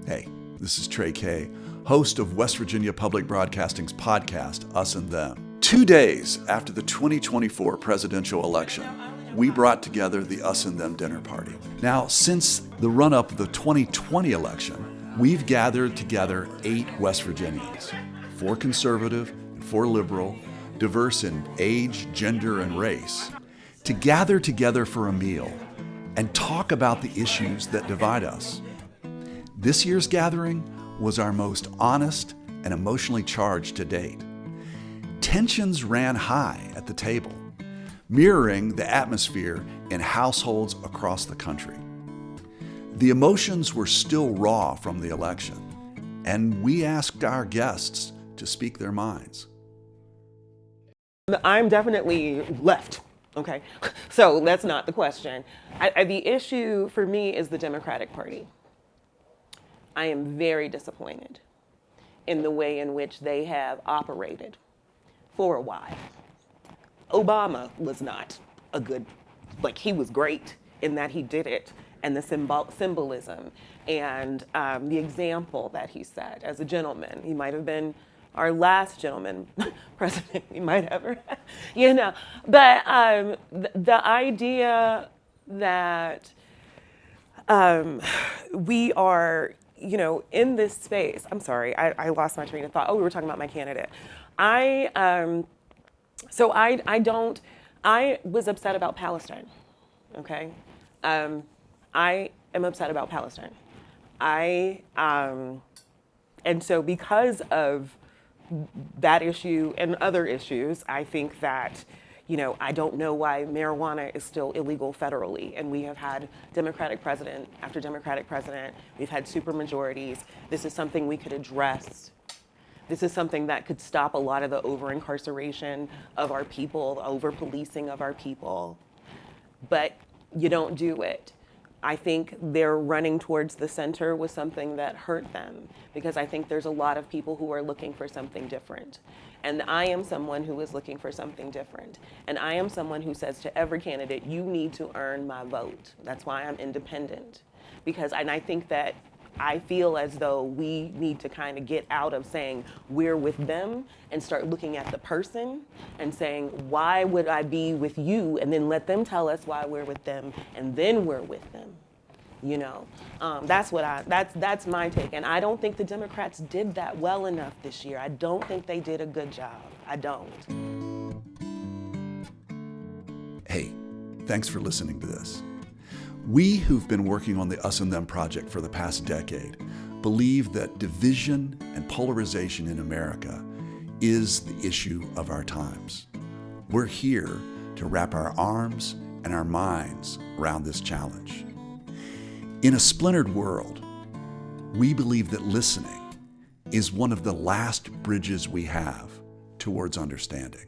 Hey, this is Trey Kay, host of West Virginia Public Broadcasting's podcast, Us and Them. 2 days after the 2024 presidential election, we brought together the Us and Them dinner party. Now, since the run-up of the 2020 election, we've gathered together 8 West Virginians, 4 conservative and 4 liberal, diverse in age, gender, and race, to gather together for a meal and talk about the issues that divide us. This year's gathering was our most honest and emotionally charged to date. Tensions ran high at the table, mirroring the atmosphere in households across the country. The emotions were still raw from the election, and we asked our guests to speak their minds. I'm definitely left, okay? So that's not the question. The issue for me is the Democratic Party. I am very disappointed in the way in which they have operated for a while. Obama was not a good, he was great in that he did it, and the symbolism and the example that he set as a gentleman. He might have been our last gentleman president we might ever, But the idea that we are, in this space, I'm sorry, I lost my train of thought. Oh, we were talking about my candidate. I was upset about Palestine, okay? I am upset about Palestine. And so because of that issue and other issues, I think that, I don't know why marijuana is still illegal federally. And we have had Democratic president after Democratic president. We've had supermajorities. This is something we could address. This is something that could stop a lot of the over-incarceration of our people, over-policing of our people. But you don't do it. I think their running towards the center was something that hurt them, because I think there's a lot of people who are looking for something different. And I am someone who is looking for something different. And I am someone who says to every candidate, you need to earn my vote. That's why I'm independent. And I think that I feel as though we need to kind of get out of saying we're with them and start looking at the person and saying, why would I be with you? And then let them tell us why we're with them, and then we're with them. That's my take. And I don't think the Democrats did that well enough this year. I don't think they did a good job. I don't. Hey, thanks for listening to this. We who've been working on the Us and Them project for the past decade believe that division and polarization in America is the issue of our times. We're here to wrap our arms and our minds around this challenge. In a splintered world, we believe that listening is one of the last bridges we have towards understanding.